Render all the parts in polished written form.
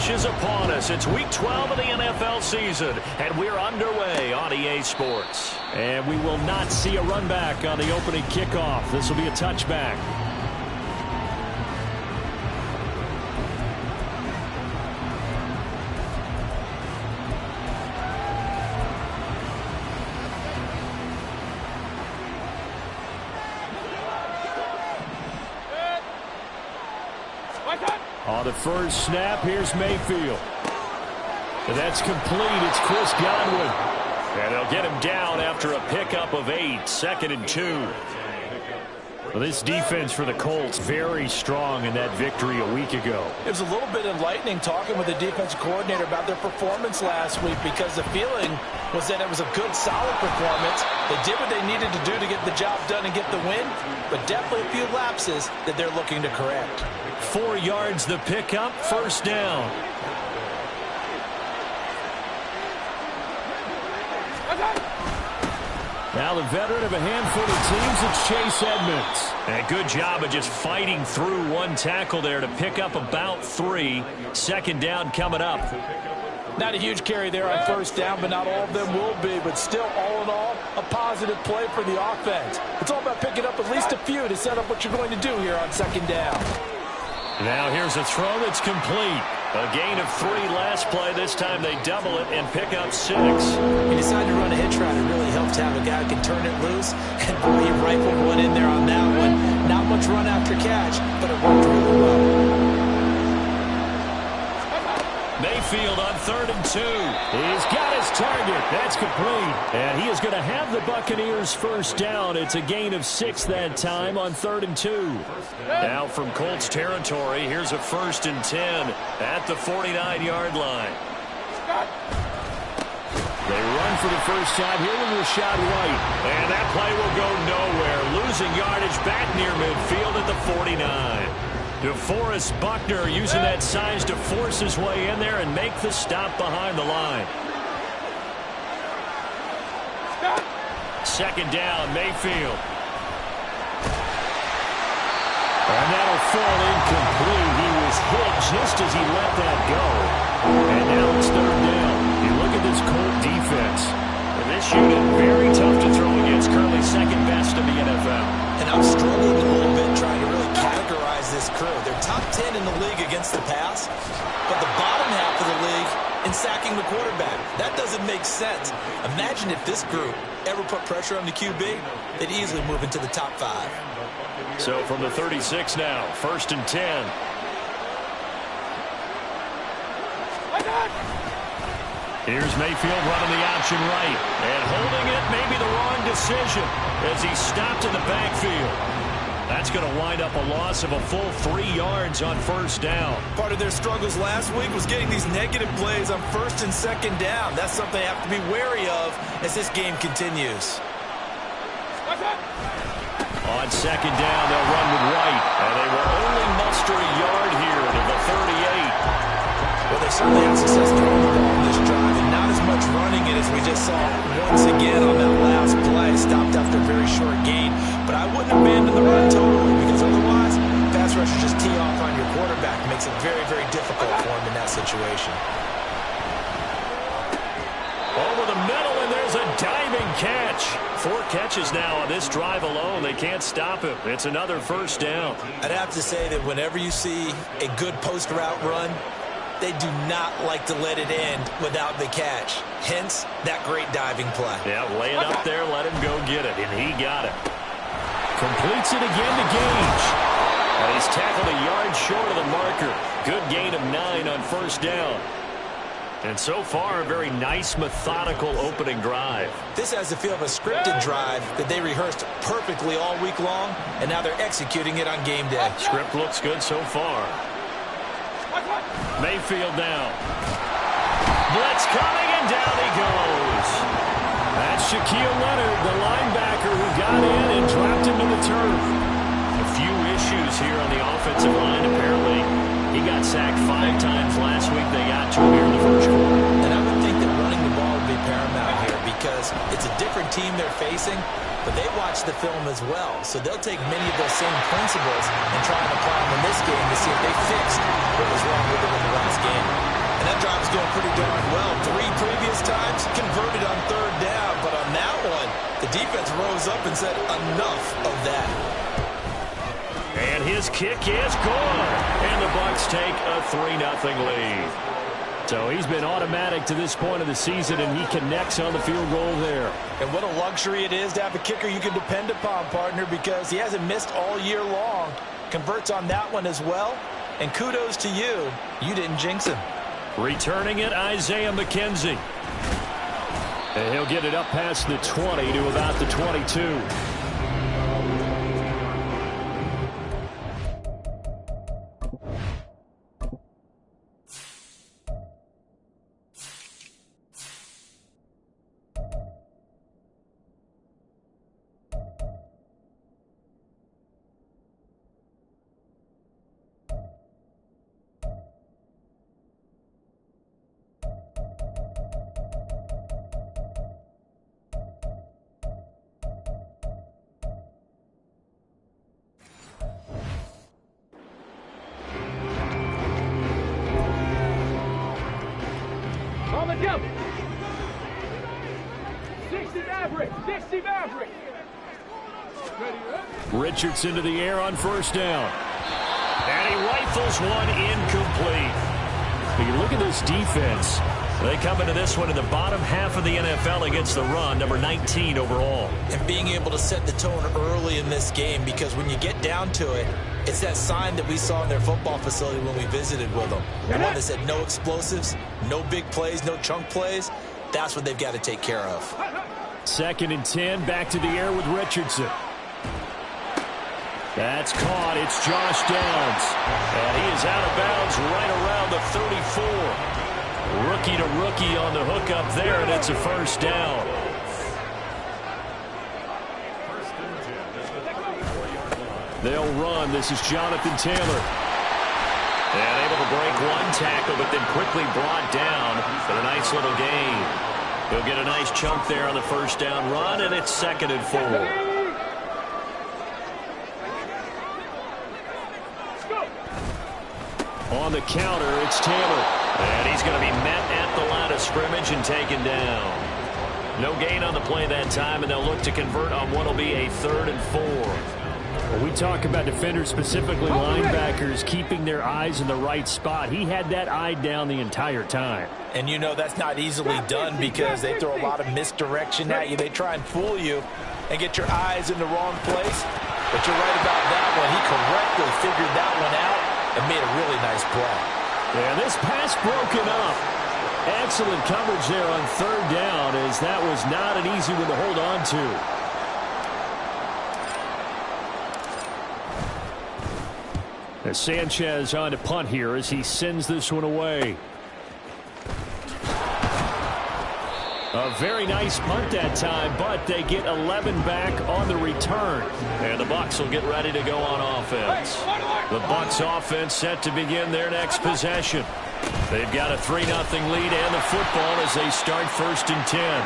rush is upon us. It's Week 12 of the NFL season, and we're underway on EA Sports. And we will not see a run back on the opening kickoff. This will be a touchback. On the first snap, here's Mayfield. And that's complete. It's Chris Godwin. And they'll get him down after a pickup of 8, 2nd and 2. Well, this defense for the Colts, very strong in that victory a week ago. It was a little bit enlightening talking with the defensive coordinator about their performance last week, because the feeling was that it was a good, solid performance. They did what they needed to do to get the job done and get the win, but definitely a few lapses that they're looking to correct. 4 yards the pickup, first down. Now the veteran of a handful of teams, it's Chase Edmonds. And a good job of just fighting through one tackle there to pick up about 3. Second down coming up. Not a huge carry there on first down, but not all of them will be. But still, all in all, a positive play for the offense. It's all about picking up at least a few to set up what you're going to do here on second down. Now here's a throw that's complete. A gain of 3 last play. This time they double it and pick up 6. He decided to run a hitch route. It really helped to have a guy who can turn it loose. And boy, he rifled one in there on that one. Not much run after catch, but it worked really well. Mayfield on 3rd and 2. He's got his target. That's complete. And he is going to have the Buccaneers first down. It's a gain of 6 that time on 3rd and 2. Now from Colts territory, here's a 1st and 10 at the 49-yard line. They run for the first time here with Rashad White. And that play will go nowhere. Losing yardage back near midfield at the 49. DeForest Buckner using that size to force his way in there and make the stop behind the line. Second down, Mayfield. And that'll fall incomplete. He was hit just as he let that go. And now it's 3rd down. You look at this Colt defense. And this unit, very tough to throw against, currently second best in the NFL. And I'm struggling a little bit trying to really categorize this crew. They're top 10 in the league against the pass, but the bottom half of the league in sacking the quarterback. That doesn't make sense. Imagine if this group ever put pressure on the QB, they'd easily move into the top 5. So from the 36 now, 1st and 10. Here's Mayfield running the option right. And holding it, maybe the wrong decision as he stopped in the backfield. That's going to wind up a loss of a full 3 yards on first down. Part of their struggles last week was getting these negative plays on 1st and 2nd down. That's something they have to be wary of as this game continues. On 2nd down, they'll run with White. And they will only muster a yard here to the 38. Well, they certainly had success throwing the ball in this drive, and not as much running it as we just saw once again on that last play. Stopped after a very short gain, but I wouldn't abandon the run totally, because otherwise, pass rushers just tee off on your quarterback. It makes it very, very difficult for him in that situation. Over the middle, and there's a diving catch. 4 catches now on this drive alone. They can't stop him. It's another first down. I'd have to say that whenever you see a good post route run, they do not like to let it end without the catch. Hence, that great diving play. Yeah, lay it up there, let him go get it, and he got it. Completes it again to Gage. And he's tackled a yard short of the marker. Good gain of 9 on first down. And so far, a very nice, methodical opening drive. This has the feel of a scripted drive that they rehearsed perfectly all week long, and now they're executing it on game day. Script looks good so far. Mayfield now. Blitz coming, and down he goes. That's Shaquille Leonard, the linebacker who got in and dropped him to the turf. A few issues here on the offensive line, apparently. He got sacked 5 times last week. They got to him here in the first quarter. And I would think that running the ball would be paramount here, because it's a different team they're facing, but they watch the film as well. So they'll take many of those same principles and try and apply them in this game to see if they fixed what was wrong with them in the last game. And that drive is going pretty darn well. 3 previous times converted on 3rd down, but on that one, the defense rose up and said enough of that. And his kick is good. And the Bucs take a 3-0 lead. So he's been automatic to this point of the season, and he connects on the field goal there. And what a luxury it is to have a kicker you can depend upon, partner, because he hasn't missed all year long. Converts on that one as well. And kudos to you. You didn't jinx him. Returning it, Isaiah McKenzie. And he'll get it up past the 20 to about the 22. Richardson to the air on 1st down. And he rifles one incomplete. You look at this defense. They come into this one in the bottom half of the NFL against the run, number 19 overall. And being able to set the tone early in this game, because when you get down to it, it's that sign that we saw in their football facility when we visited with them. The one that said no explosives, no big plays, no chunk plays. That's what they've got to take care of. 2nd and 10, back to the air with Richardson. That's caught. It's Josh Downs. And he is out of bounds right around the 34. Rookie to rookie on the hook up there, and it's a 1st down. They'll run. This is Jonathan Taylor. And able to break one tackle, but then quickly brought down for a nice little gain. He'll get a nice chunk there on the 1st down run, and it's 2nd and 4. On the counter, it's Taylor. And he's going to be met at the line of scrimmage and taken down. No gain on the play that time, and they'll look to convert on what will be a 3rd and 4. When we talk about defenders, specifically linebackers, keeping their eyes in the right spot, he had that eye down the entire time. And you know that's not easily done because they throw a lot of misdirection at you. They try and fool you and get your eyes in the wrong place. But you're right about that one. He correctly figured that one out and made a really nice play. Yeah, this pass broken up. Excellent coverage there on 3rd down, as that was not an easy one to hold on to. As Sanchez on to punt here as he sends this one away. A very nice punt that time, but they get 11 back on the return. And the Bucs will get ready to go on offense. The Bucs offense set to begin their next possession. They've got a 3-0 lead and the football as they start 1st and 10.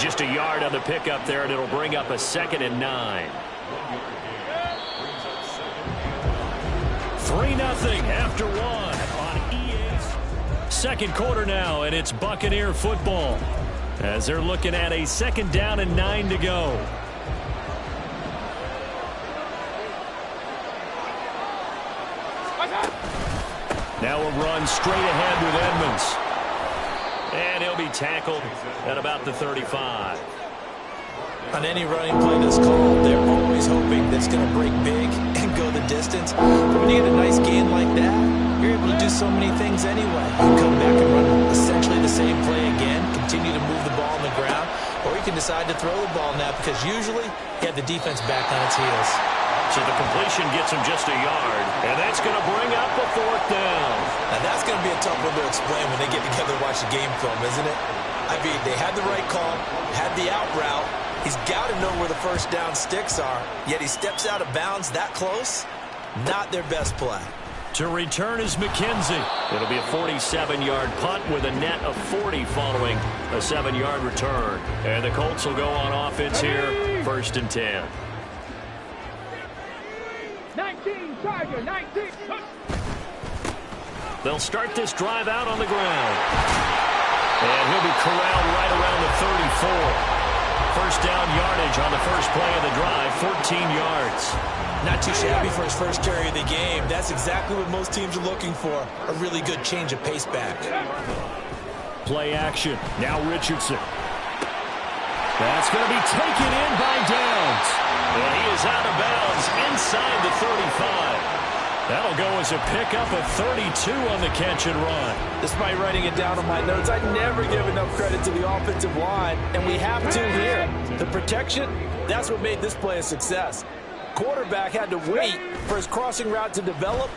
Just a yard on the pickup there, and it'll bring up a 2nd and 9. 3-0 after one on EA's 2nd quarter now, and it's Buccaneer football as they're looking at a 2nd down and 9 to go. Now a run straight ahead with Edmonds. And he'll be tackled at about the 35. On any running play that's called, they're always hoping that it's going to break big and go the distance. But when you get a nice gain like that, you're able to do so many things anyway. You can come back and run essentially the same play again, continue to move the ball on the ground, or you can decide to throw the ball now because usually you have the defense back on its heels. So the completion gets him just a yard, and that's going to bring up a 4th down. Now that's going to be a tough one to explain when they get together and watch the game film, isn't it? I mean, they had the right call, had the out route. He's got to know where the 1st down sticks are, yet he steps out of bounds that close. Not their best play. To return is McKenzie. It'll be a 47-yard punt with a net of 40 following a 7-yard return. And the Colts will go on offense here, 1st and 10. 19, Tiger, 19. They'll start this drive out on the ground. And he'll be corralled right around the 34. First down yardage on the first play of the drive, 14 yards. Not too shabby for his first carry of the game. That's exactly what most teams are looking for, a really good change of pace back. Play action. Now Richardson. That's going to be taken in by Downs. And he is out of bounds inside the 35. That'll go as a pickup of 32 on the catch and run. Despite writing it down on my notes, I never give enough credit to the offensive line, and we have to here. The protection, that's what made this play a success. Quarterback had to wait for his crossing route to develop,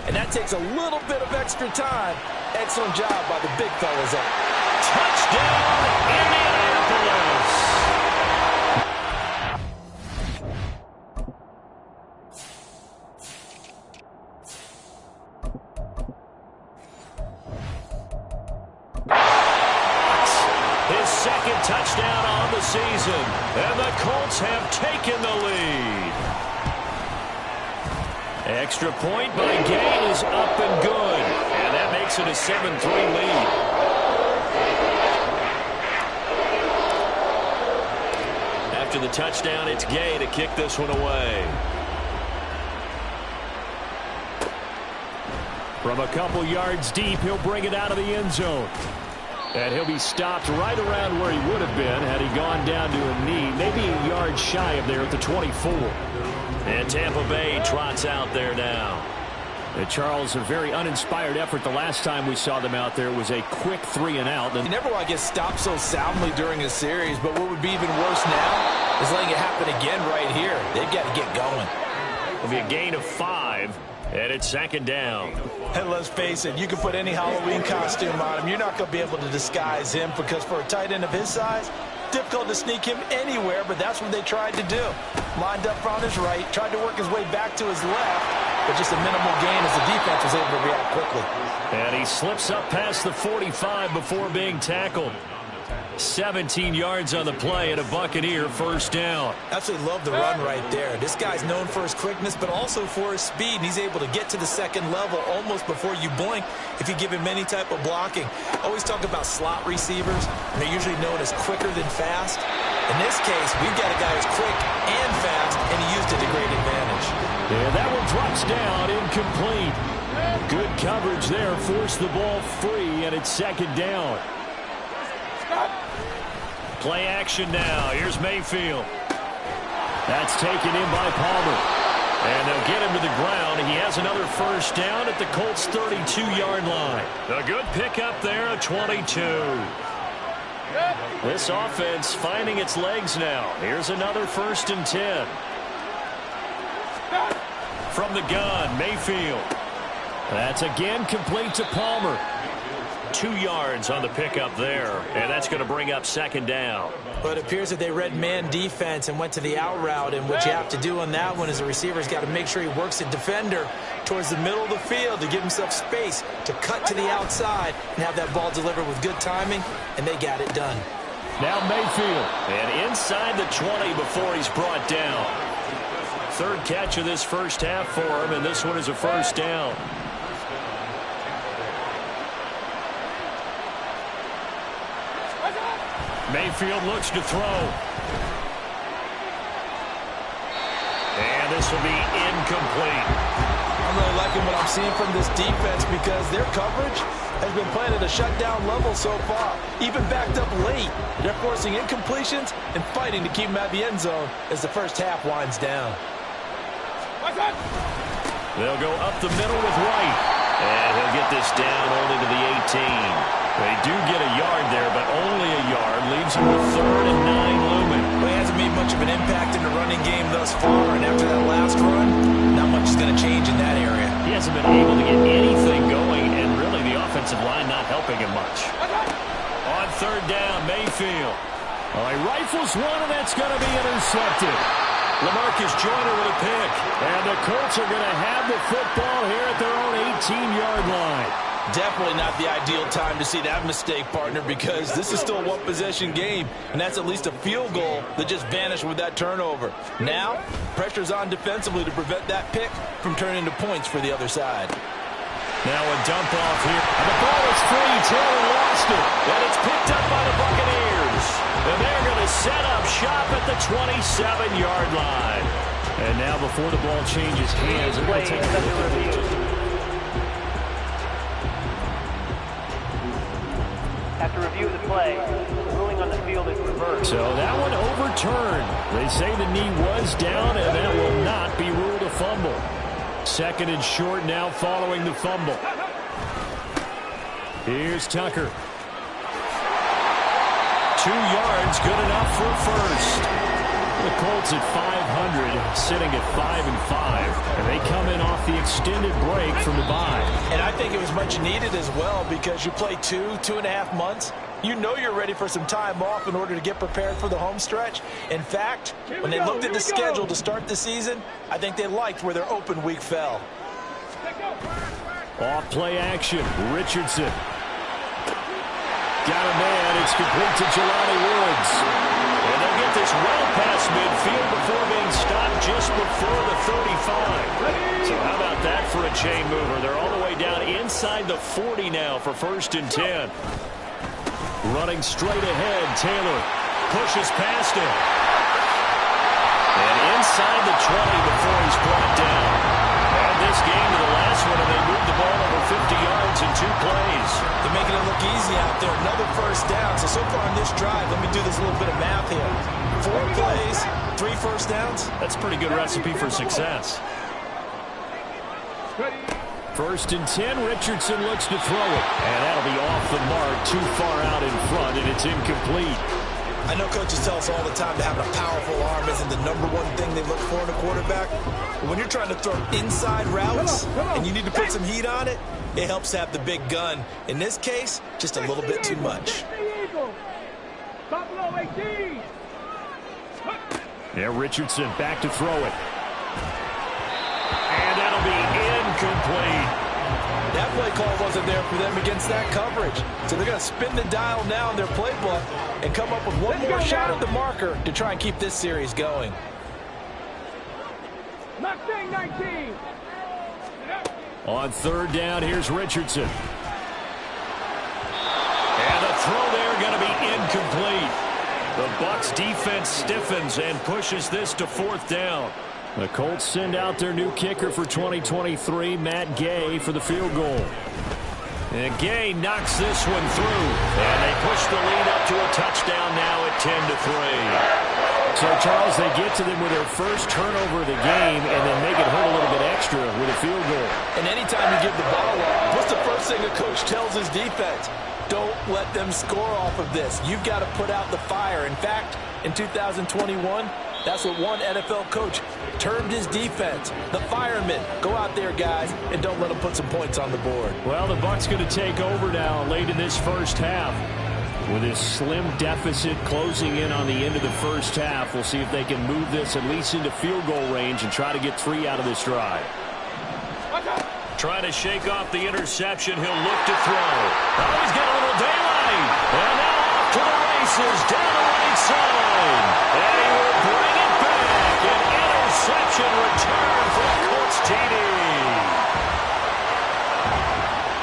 and that takes a little bit of extra time. Excellent job by the big fellas up. Touchdown, Indianapolis! His second touchdown on the season, and the Colts have taken the lead. Extra point by Gay is up and good, and that makes it a 7-3 lead. After the touchdown, it's Gay to kick this one away. From a couple yards deep, he'll bring it out of the end zone. And he'll be stopped right around where he would have been had he gone down to a knee, maybe a yard shy of there at the 24. And Tampa Bay trots out there now. And Charles, a very uninspired effort the last time we saw them out there was a quick 3-and-out. You never want to get stopped so soundly during a series, but what would be even worse now is letting it happen again right here. They've got to get going. It'll be a gain of 5, and it's 2nd down. And let's face it, you can put any Halloween costume on him. You're not going to be able to disguise him because for a tight end of his size, difficult to sneak him anywhere, but that's what they tried to do. Lined up on his right, tried to work his way back to his left, but just a minimal gain as the defense was able to react quickly. And he slips up past the 45 before being tackled. 17 yards on the play and a Buccaneer first down. Absolutely love the run right there. This guy's known for his quickness, but also for his speed. And he's able to get to the second level almost before you blink if you give him any type of blocking. Always talk about slot receivers, and they're usually known as quicker than fast. In this case, we've got a guy who's quick and fast, and he used it to great advantage. Yeah, that one drops down, incomplete. Good coverage there, forced the ball free, and it's 2nd down. Play action now. Here's Mayfield. That's taken in by Palmer. And they'll get him to the ground. He has another first down at the Colts' 32-yard line. A good pickup there at 22. This offense finding its legs now. Here's another 1st and 10. From the gun, Mayfield. That's again complete to Palmer. 2 yards on the pickup there, and that's going to bring up 2nd down. But it appears that they read man defense and went to the out route, and what you have to do on that one is the receiver's got to make sure he works the defender towards the middle of the field to give himself space to cut to the outside and have that ball delivered with good timing, and they got it done. Now Mayfield. And inside the 20 before he's brought down. 3rd catch of this first half for him, and this one is a first down. Mayfield looks to throw. And this will be incomplete. I'm really liking what I'm seeing from this defense because their coverage has been playing at a shutdown level so far. Even backed up late, they're forcing incompletions and fighting to keep them at the end zone as the first half winds down. They'll go up the middle with White. And he'll get this down only to the 18. They do get a yard there, but only a yard. Leaves him with 3rd and 9 looming. Well, he hasn't made much of an impact in the running game thus far, and after that last run, not much is going to change in that area. He hasn't been able to get anything going, and really the offensive line not helping him much. On 3rd down, Mayfield. Well, he rifles one, and that's going to be intercepted. LaMarcus Joyner with a pick. And the Colts are going to have the football here at their own 18-yard line. Definitely not the ideal time to see that mistake, partner, because this is still a one-possession game, and that's at least a field goal that just vanished with that turnover. Now, pressure's on defensively to prevent that pick from turning into points for the other side. Now a dump off here. And the ball is free. Taylor lost it. And it's picked up by the Buccaneers. And they're going to set up shop at the 27-yard line. And now before the ball changes hands, they're going to take a review. After review of the play, the ruling on the field is reversed. So that one overturned. They say the knee was down, and that will not be ruled a fumble. Second and short now following the fumble. Here's Tucker. 2 yards, good enough for a first. The Colts at 500, sitting at 5-5, and they come in off the extended break from the bye. And I think it was much needed as well, because you play 2.5 months. You know you're ready for some time off in order to get prepared for the home stretch. In fact, when they looked at the schedule to start the season, I think they liked where their open week fell. Off play action, Richardson. Got a man, it's complete to Jelani Woods. And they'll get this well past midfield before being stopped just before the 35. So how about that for a chain mover? They're all the way down inside the 40 now for 1st and 10. Running straight ahead, Taylor pushes past him. And inside the 20 before he's brought down. And this game to the last one, and they moved the ball over 50 yards in 2 plays. They're making it look easy out there. Another first down. So far on this drive, let me do this little bit of math here. 4 plays, 3 first downs. That's a pretty good recipe for success. 1st and 10, Richardson looks to throw it. And that'll be off the mark, too far out in front, and it's incomplete. I know coaches tell us all the time that having a powerful arm isn't the #1 thing they look for in a quarterback. But when you're trying to throw inside routes and you need to put some heat on it, it helps to have the big gun. In this case, just a little bit too much. Yeah, Richardson back to throw it. And that'll be incomplete. That play call wasn't there for them against that coverage. So they're going to spin the dial now in their playbook and come up with one more shot at the marker to try and keep this series going. 19. On 3rd down, here's Richardson. And the throw there going to be incomplete. The Bucs defense stiffens and pushes this to 4th down. The Colts send out their new kicker for 2023, Matt Gay, for the field goal. And Gay knocks this one through. And they push the lead up to a touchdown now at 10-3. So, Charles, they get to them with their first turnover of the game and then make it hurt a little bit extra with a field goal. And anytime you give the ball up, what's the first thing a coach tells his defense? Don't let them score off of this. You've got to put out the fire. In fact, in 2021, that's what one NFL coach termed his defense. The firemen. Go out there, guys, and don't let them put some points on the board. Well, the Bucs going to take over now late in this first half. With this slim deficit closing in on the end of the first half, we'll see if they can move this at least into field goal range and try to get 3 out of this drive. Trying to shake off the interception. He'll look to throw. Oh, he's got a little daylight. And now off to the races down the right side. And he will bring it back. An interception return for Colts TD.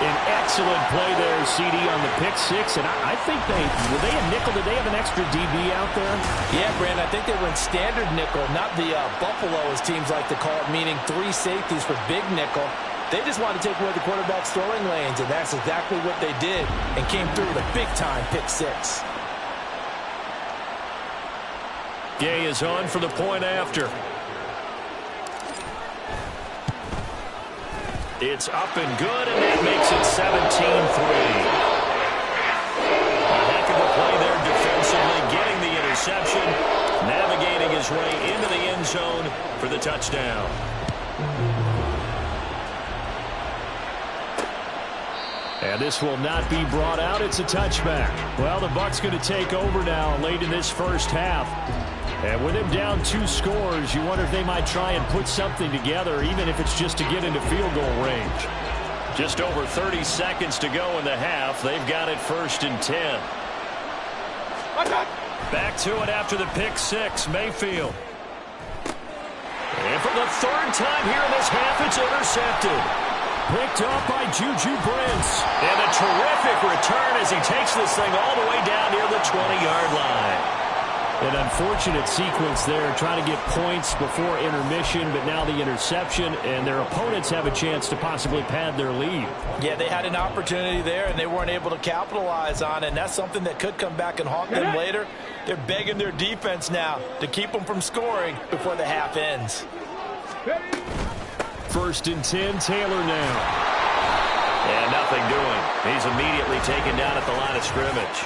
An excellent play there, CD, on the pick 6. And I think were they a nickel? Did they have an extra DB out there? Yeah, Brandon, I think they went standard nickel, not the Buffalo, as teams like to call it, meaning 3 safeties for big nickel. They just wanted to take away the quarterback's throwing lanes, and that's exactly what they did, and came through with a big-time pick 6. Gay is on for the point after. It's up and good, and that makes it 17-3. A heck of a play there defensively, getting the interception, navigating his way into the end zone for the touchdown. And this will not be brought out. It's a touchback. Well, the Bucs going to take over now late in this first half. And with him down 2 scores, you wonder if they might try and put something together, even if it's just to get into field goal range. Just over 30 seconds to go in the half. They've got it 1st and 10. Back to it after the pick 6, Mayfield. And for the 3rd time here in this half, it's intercepted. Picked up by Juju Brents. And a terrific return as he takes this thing all the way down near the 20-yard line. An unfortunate sequence there, trying to get points before intermission, but now the interception, and their opponents have a chance to possibly pad their lead. Yeah, they had an opportunity there, and they weren't able to capitalize on it, and that's something that could come back and haunt them later. They're begging their defense now to keep them from scoring before the half ends. 1st and 10, Taylor now. And nothing doing. He's immediately taken down at the line of scrimmage.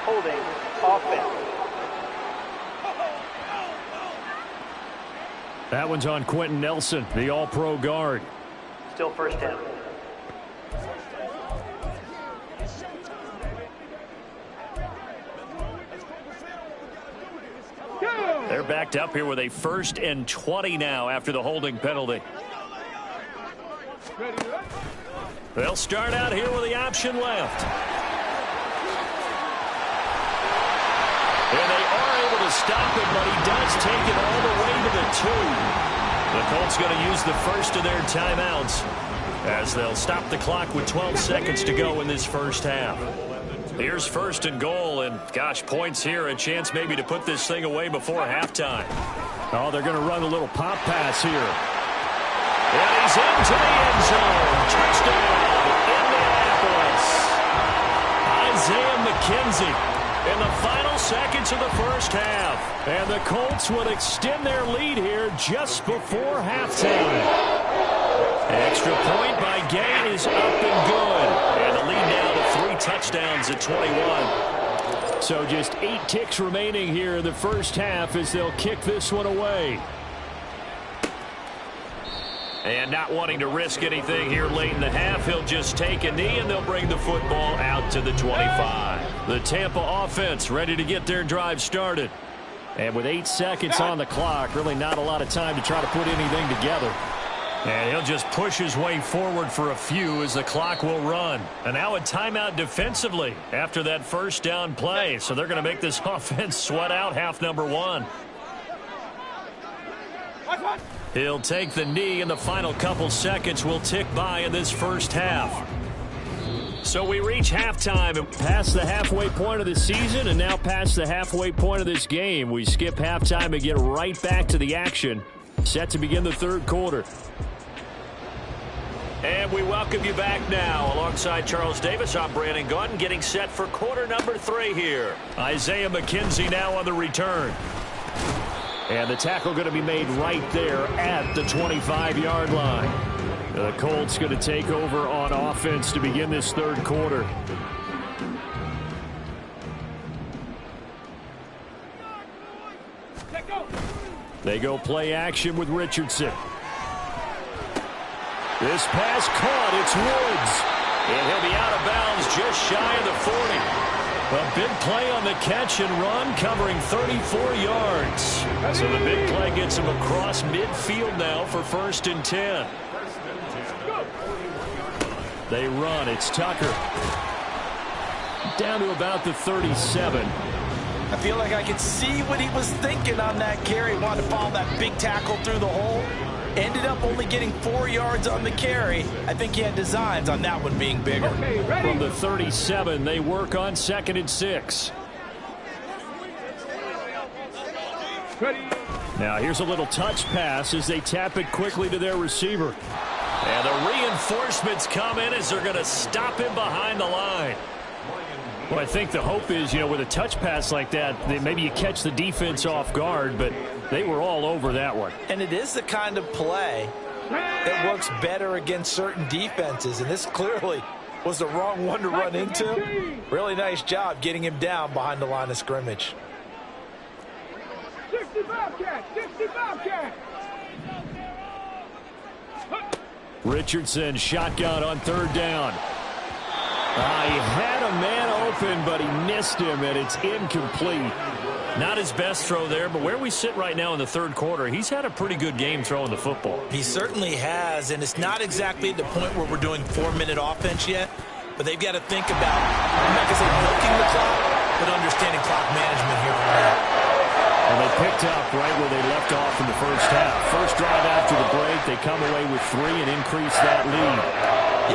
Holding offense. That one's on Quentin Nelson, the all-pro guard. Still 1st down. They're backed up here with a 1st and 20 now after the holding penalty. They'll start out here with the option left. And they are able to stop it, but he does take it all the way to the 2. The Colts going to use the first of their timeouts as they'll stop the clock with 12 seconds to go in this 1st half. Here's 1st and goal, and gosh, points here, a chance maybe to put this thing away before halftime. Oh, they're going to run a little pop pass here. And he's into the end zone. Touchdown, Indianapolis. Isaiah McKenzie in the final seconds of the 1st half. And the Colts will extend their lead here just before halftime. Extra point by Gay is up and good. And the lead now to 3 touchdowns at 21. So just 8 ticks remaining here in the 1st half as they'll kick this one away. And not wanting to risk anything here late in the half, he'll just take a knee and they'll bring the football out to the 25. The Tampa offense ready to get their drive started. And with 8 seconds on the clock, really not a lot of time to try to put anything together. And he'll just push his way forward for a few as the clock will run. And now a timeout defensively after that 1st down play. So they're going to make this offense sweat out half number 1. He'll take the knee, and the final couple seconds will tick by in this 1st half. So we reach halftime and past the halfway point of the season and now past the halfway point of this game. We skip halftime and get right back to the action. Set to begin the 3rd quarter. And we welcome you back now. Alongside Charles Davis, I'm Brandon Gaudin, getting set for quarter number 3 here. Isaiah McKenzie now on the return. And the tackle going to be made right there at the 25-yard line. The Colts going to take over on offense to begin this 3rd quarter. They go play action with Richardson. This pass caught. It's Woods. And he'll be out of bounds just shy of the 40. A big play on the catch and run, covering 34 yards. So the big play gets him across midfield now for 1st and 10. They run. It's Tucker. Down to about the 37. I feel like I could see what he was thinking on that carry. He wanted to follow that big tackle through the hole. Ended up only getting 4 yards on the carry. I think he had designs on that one being bigger. From the 37, they work on 2nd and 6. Now here's a little touch pass as they tap it quickly to their receiver. And the reinforcements come in as they're going to stop him behind the line. Well, I think the hope is, with a touch pass like that, maybe you catch the defense off guard, but they were all over that one. And it is the kind of play that works better against certain defenses, and this clearly was the wrong one to run into. Really nice job getting him down behind the line of scrimmage. 65 catch, 65 catch. Richardson shotgun on 3rd down. He had a man open, but he missed him, and it's incomplete. Not his best throw there, but where we sit right now in the third quarter, he's had a pretty good game throwing the football. He certainly has, and it's not exactly at the point where we're doing 4-minute offense yet, but they've got to think about, I'm not going to say milking the clock, but understanding clock management here on out. And they picked up right where they left off in the first half. First drive after the break, they come away with 3 and increase that lead.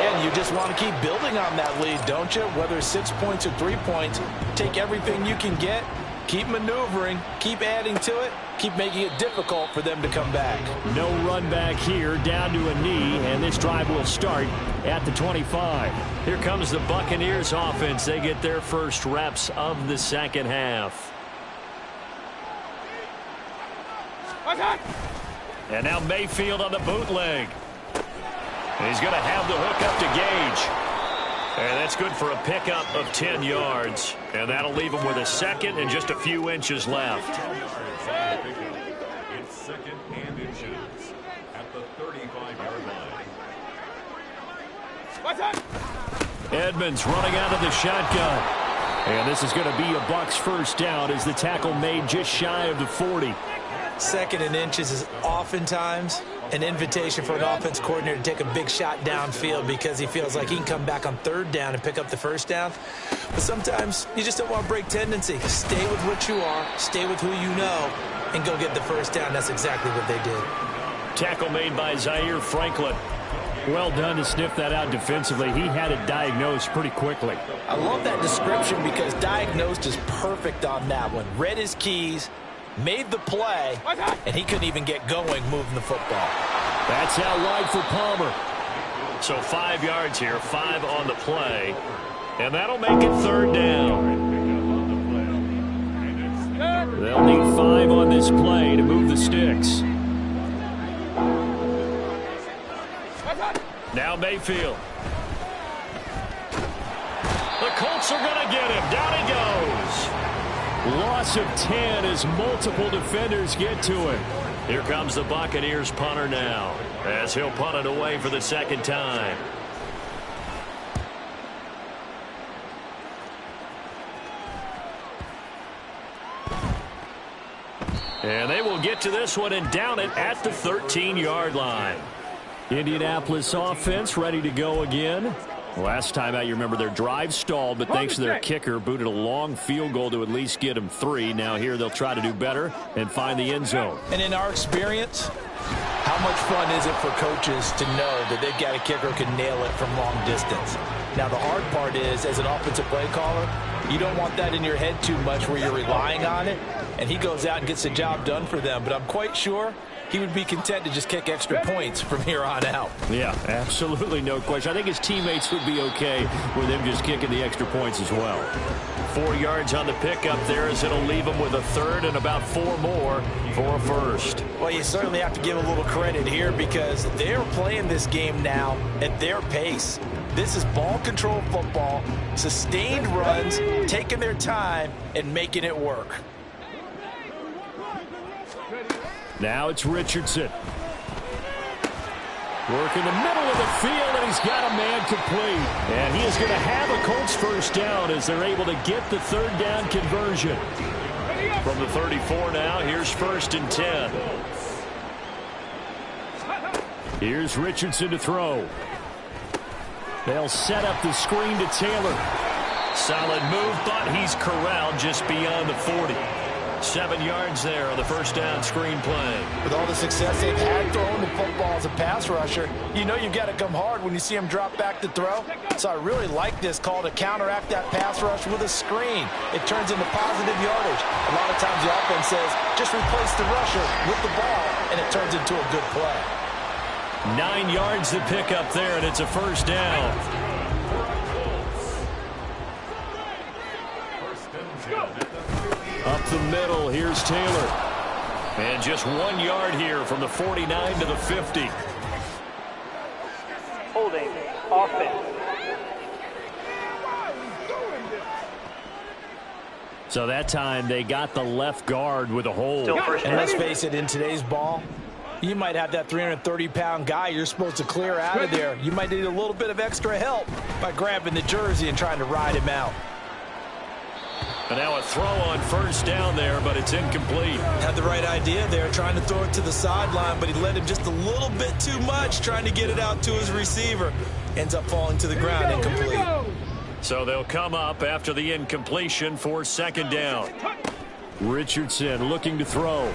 Yeah, and you just want to keep building on that lead, don't you? Whether it's 6 points or 3 points, take everything you can get, keep maneuvering, keep adding to it, keep making it difficult for them to come back. No run back here, down to a knee, and this drive will start at the 25. Here comes the Buccaneers offense. They get their first reps of the second half. And now Mayfield on the bootleg. And he's going to have the hook up to Gage. And that's good for a pickup of 10 yards. And that'll leave him with a second and just a few inches left. It's second and inches at the 35-yard line. Edmonds running out of the shotgun. And this is going to be a Bucs first down as the tackle made just shy of the 40. Second and inches is oftentimes an invitation for an offense coordinator to take a big shot downfield because he feels like he can come back on third down and pick up the first down. But sometimes you just don't want to break tendency. Stay with what you are, stay with who you know, and go get the first down. That's exactly what they did. Tackle made by Zaire Franklin. Well done to sniff that out defensively. He had it diagnosed pretty quickly. I love that description because diagnosed is perfect on that one. Read his keys, made the play, and he couldn't even get going moving the football. That's out wide for Palmer. So 5 yards here, 5 on the play. And that'll make it third down. They'll need 5 on this play to move the sticks. Now Mayfield. The Colts are going to get him. Down he goes. Loss of 10 as multiple defenders get to him. Here comes the Buccaneers punter now as he'll punt it away for the second time. And they will get to this one and down it at the 13-yard line. Indianapolis offense ready to go again. Last time out, you remember their drive stalled, but thanks to their kicker, booted a long field goal to at least get them 3. Now here they'll try to do better and find the end zone. And in our experience, how much fun is it for coaches to know that they've got a kicker who can nail it from long distance? Now the hard part is, as an offensive play caller, you don't want that in your head too much where you're relying on it, and he goes out and gets the job done for them. But I'm quite sure he would be content to just kick extra points from here on out. Yeah, absolutely no question. I think his teammates would be okay with him just kicking the extra points as well. 4 yards on the pickup there as it'll leave him with a third and about 4 more for a first. Well, you certainly have to give a little credit here because they're playing this game now at their pace. This is ball control football, sustained runs, taking their time and making it work. Now it's Richardson. Working the middle of the field, and he's got a man complete. And he is going to have a Colts first down as they're able to get the third down conversion. From the 34 now, here's first and 10. Here's Richardson to throw. They'll set up the screen to Taylor. Solid move, but he's corralled just beyond the 40. 7 yards there on the first down screen play. With all the success they've had throwing the football as a pass rusher, you know you've got to come hard when you see him drop back to throw. So I really like this call to counteract that pass rush with a screen. It turns into positive yardage. A lot of times the offense says, just replace the rusher with the ball, and it turns into a good play. 9 yards to pick up there, and it's a first down. Up the middle, here's Taylor. And just 1 yard here from the 49 to the 50. Holding, offense. So that time they got the left guard with a hold. And let's face it, in today's ball, you might have that 330-pound guy you're supposed to clear out of there. You might need a little bit of extra help by grabbing the jersey and trying to ride him out. And now a throw on first down there, but it's incomplete. Had the right idea there, trying to throw it to the sideline, but he led him just a little bit too much, trying to get it out to his receiver. Ends up falling to the ground, incomplete. So they'll come up after the incompletion for second down. Richardson looking to throw.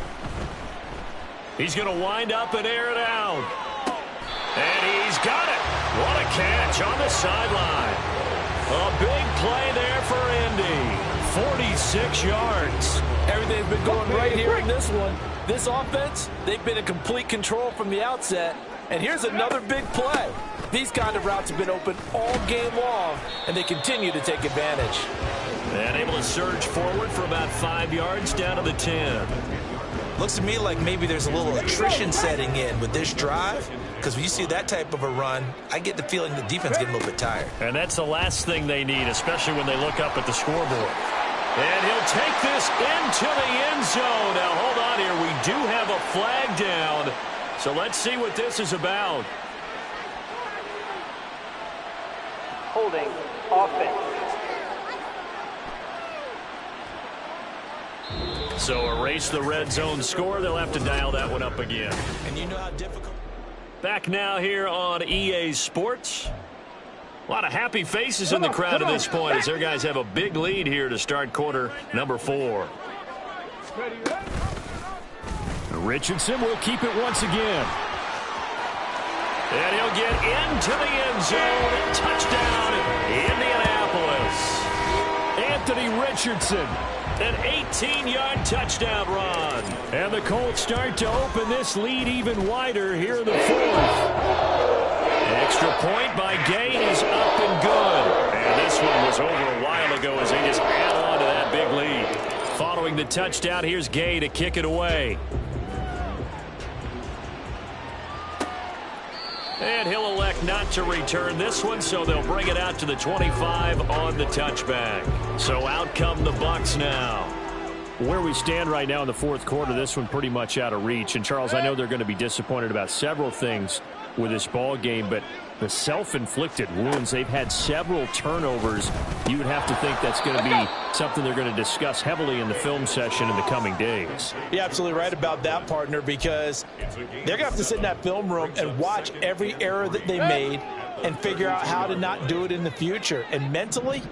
He's going to wind up and air it out. And he's got it. What a catch on the sideline. A big play there for Indy. 46 yards. Everything's been going right here in this one. This offense, they've been in complete control from the outset. And here's another big play. These kind of routes have been open all game long, and they continue to take advantage. And able to surge forward for about 5 yards down to the 10. Looks to me like maybe there's a little attrition setting in with this drive, because when you see that type of a run, I get the feeling the defense getting a little bit tired. And that's the last thing they need, especially when they look up at the scoreboard. And he'll take this into the end zone. Now, hold on here. We do have a flag down. So let's see what this is about. Holding offense. So erase the red zone score. They'll have to dial that one up again. And you know how difficult. Back now here on EA Sports. A lot of happy faces in the crowd at this point as their guys have a big lead here to start quarter number 4. Richardson will keep it once again. And he'll get into the end zone. Touchdown, Indianapolis. Anthony Richardson. An 18-yard touchdown run. And the Colts start to open this lead even wider here in the 4th. Extra point by Gay is up and good. And this one was over a while ago as they just add on to that big lead. Following the touchdown, here's Gay to kick it away. And he'll elect not to return this one, so they'll bring it out to the 25 on the touchback. So out come the Bucs now. Where we stand right now in the 4th quarter, this one pretty much out of reach. And, Charles, I know they're going to be disappointed about several things with this ball game, but the self-inflicted wounds, they've had several turnovers. You would have to think that's going to be something they're going to discuss heavily in the film session in the coming days. You're absolutely right about that, partner, because they're going to have to sit in that film room and watch every error that they made and figure out how to not do it in the future. And mentally,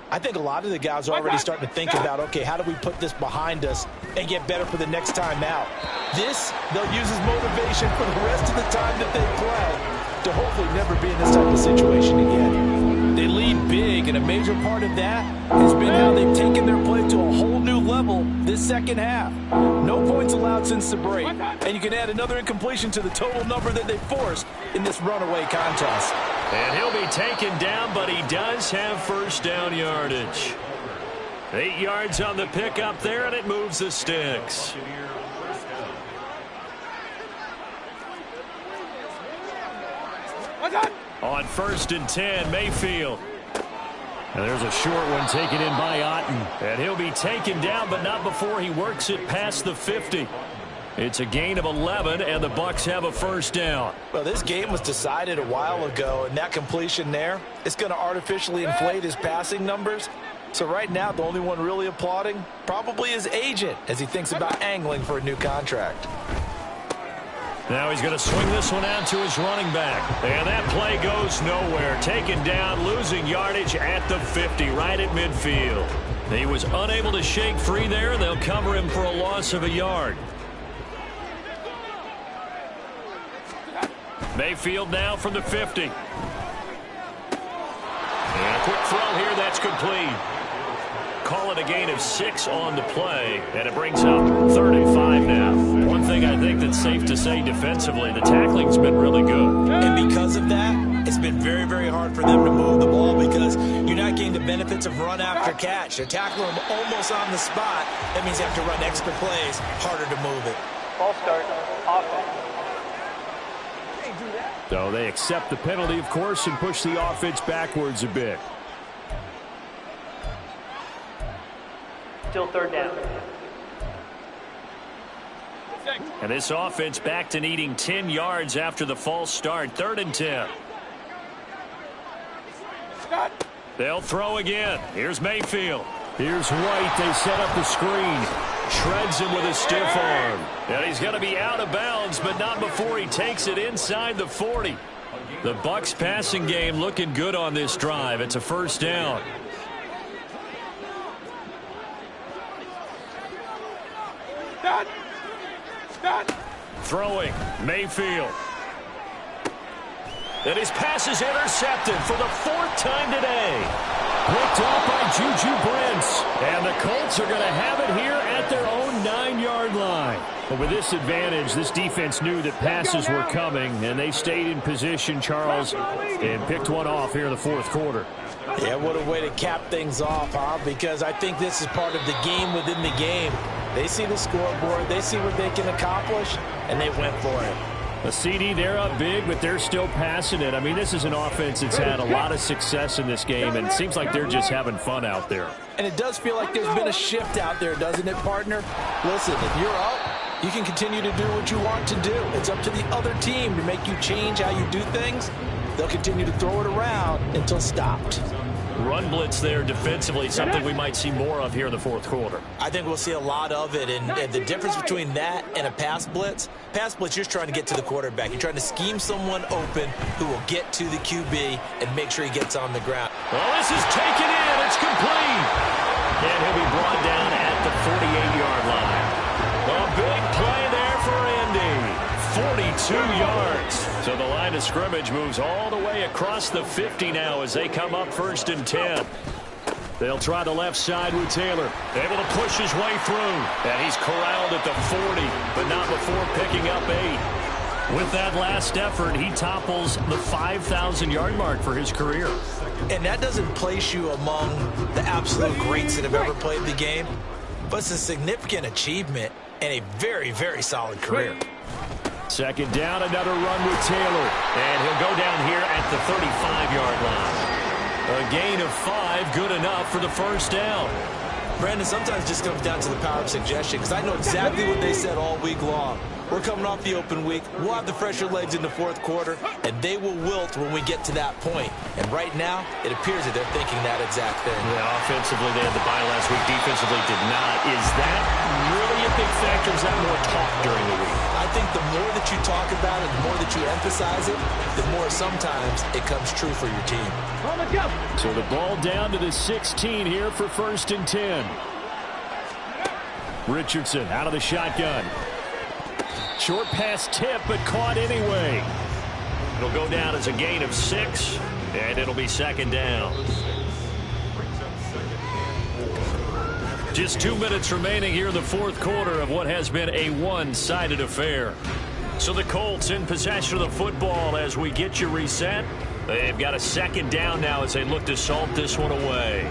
I think a lot of the guys are already starting to think about, okay, how do we put this behind us and get better for the next time out? This, they'll use as motivation for the rest of the time that they play to hopefully never be in this type of situation again. They lead big, and a major part of that has been how they've taken their play to a whole new level this second half. No points allowed since the break, and you can add another incompletion to the total number that they forced in this runaway contest. And he'll be taken down, but he does have first down yardage. 8 yards on the pickup there, and it moves the sticks. On 1st and 10, Mayfield. And there's a short one taken in by Otten. And he'll be taken down, but not before he works it past the 50. It's a gain of 11, and the Bucs have a first down. Well, this game was decided a while ago, and that completion there, it's going to artificially inflate his passing numbers. So right now, the only one really applauding probably his agent as he thinks about angling for a new contract. Now he's going to swing this one out to his running back. And that play goes nowhere. Taken down, losing yardage at the 50, right at midfield. He was unable to shake free there, and they'll cover him for a loss of a yard. Mayfield now from the 50. And a quick throw here, that's complete. Call it a gain of 6 on the play, and it brings up 3rd and 5 now. One thing I think that's safe to say defensively, the tackling's been really good. And because of that, it's been very, very hard for them to move the ball because you're not getting the benefits of run after catch. They're tackling them almost on the spot. That means you have to run extra plays, harder to move it. Ball start, offense. So they accept the penalty, of course, and push the offense backwards a bit. Still 3rd down. And this offense back to needing 10 yards after the false start. 3rd and 10. They'll throw again. Here's Mayfield. Here's White. They set up the screen. Shreds him with a stiff arm. And he's going to be out of bounds, but not before he takes it inside the 40. The Bucs passing game looking good on this drive. It's a first down. Throwing, Mayfield. And his pass is intercepted for the 4th time today. Picked off by Juju Brents. And the Colts are going to have it here at their own 9-yard line. But with this advantage, this defense knew that passes were coming, and they stayed in position, Charles, and picked one off here in the 4th quarter. Yeah, what a way to cap things off, huh? Because I think this is part of the game within the game. They see the scoreboard, they see what they can accomplish, and they went for it. A CD, they're up big, but they're still passing it. I mean, this is an offense that's had a lot of success in this game, and it seems like they're just having fun out there. And it does feel like there's been a shift out there, doesn't it, partner? Listen, if you're up, you can continue to do what you want to do. It's up to the other team to make you change how you do things. They'll continue to throw it around until stopped. Run blitz there defensively, something we might see more of here in the 4th quarter. I think we'll see a lot of it, and the difference between that and a pass blitz, you're just trying to get to the quarterback. You're trying to scheme someone open who will get to the QB and make sure he gets on the ground. Well, this is taken in. It's complete. And he'll be brought down at the 48-yard line. A big play there for Indy. 42 yards. So the line of scrimmage moves all the way across the 50 now as they come up 1st and 10. They'll try the left side with Taylor. Able to push his way through. And he's corralled at the 40, but not before picking up 8. With that last effort, he topples the 5,000-yard mark for his career. And that doesn't place you among the absolute greats that have ever played the game, but it's a significant achievement and a very, very solid career. 2nd down, another run with Taylor. And he'll go down here at the 35-yard line. A gain of 5, good enough for the 1st down. Brandon, sometimes it just comes down to the power of suggestion, because I know exactly what they said all week long. We're coming off the open week. We'll have the fresher legs in the 4th quarter, and they will wilt when we get to that point. And right now, it appears that they're thinking that exact thing. Yeah, offensively, they had the bye last week. Defensively, did not. Is that really a big factor? Is that more talk during the week? I think the more that you talk about it, the more that you emphasize it, the more sometimes it comes true for your team. So the ball down to the 16 here for 1st and 10. Richardson out of the shotgun. Short pass tip, but caught anyway. It'll go down as a gain of 6, and it'll be 2nd down. Just 2 minutes remaining here in the 4th quarter of what has been a one-sided affair. So the Colts in possession of the football as we get you reset. They've got a 2nd down now as they look to salt this one away.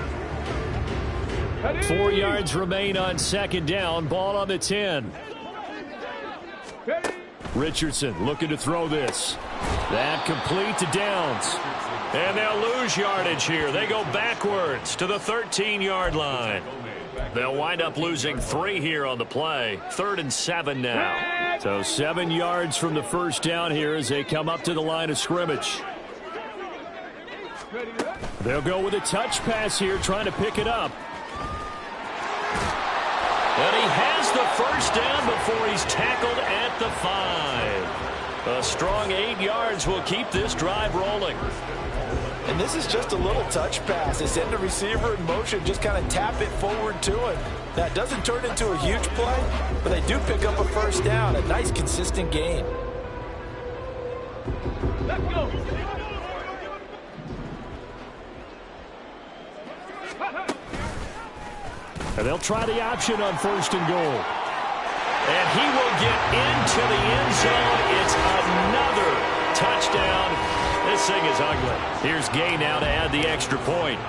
4 yards remain on 2nd down. Ball on the 10. Richardson looking to throw this. That complete to Downs. And they'll lose yardage here. They go backwards to the 13-yard line. They'll wind up losing 3 here on the play. 3rd and 7 now. So 7 yards from the 1st down here as they come up to the line of scrimmage. They'll go with a touch pass here, trying to pick it up. And he has the 1st down before he's tackled at the 5. A strong 8 yards will keep this drive rolling. And this is just a little touch pass. They send the receiver in motion, just kind of tap it forward to him. That doesn't turn into a huge play, but they do pick up a 1st down. A nice, consistent gain. Let's go. And they'll try the option on 1st and goal. And he will get into the end zone. It's another touchdown. This thing is ugly. Here's Gay now to add the extra point.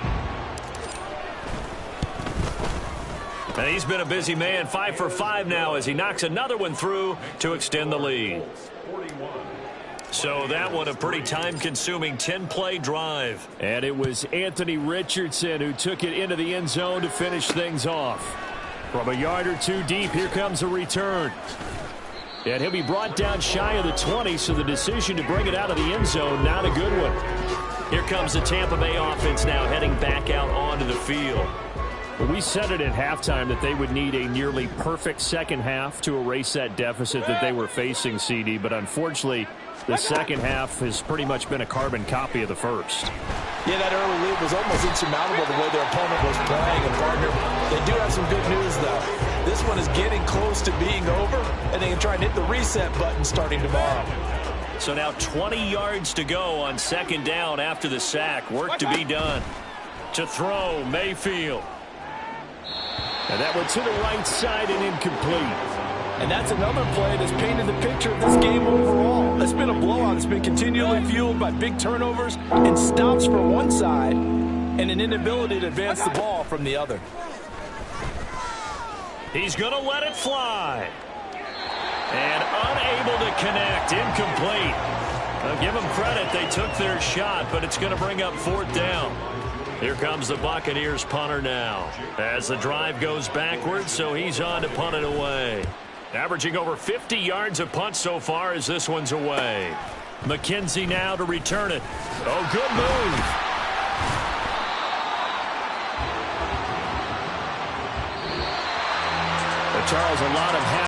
And he's been a busy man. 5 for 5 now as he knocks another one through to extend the lead. So that one a pretty time-consuming 10-play drive. And it was Anthony Richardson who took it into the end zone to finish things off. From a yard or 2 deep, here comes a return. And he'll be brought down shy of the 20, so the decision to bring it out of the end zone, not a good one. Here comes the Tampa Bay offense now heading back out onto the field. Well, we said it at halftime that they would need a nearly perfect second half to erase that deficit that they were facing, CD. But unfortunately, the second half has pretty much been a carbon copy of the first. Yeah, that early lead was almost insurmountable the way their opponent was playing. And, partner, they do have some good news, though. This one is getting close to being over, and they can try and hit the reset button starting tomorrow. So now 20 yards to go on second down after the sack. Work to be done. To throw, Mayfield. And that one to the right side and incomplete. And that's another play that's painted the picture of this game overall. It's been a blowout. It's been continually fueled by big turnovers and stops from one side and an inability to advance the ball from the other. He's going to let it fly. And unable to connect. Incomplete. I'll give them credit. They took their shot, but it's going to bring up fourth down. Here comes the Buccaneers punter now. As the drive goes backwards, so he's on to punt it away. Averaging over 50 yards a punt so far as this one's away. McKenzie now to return it. Oh, good move. But Charles, a lot of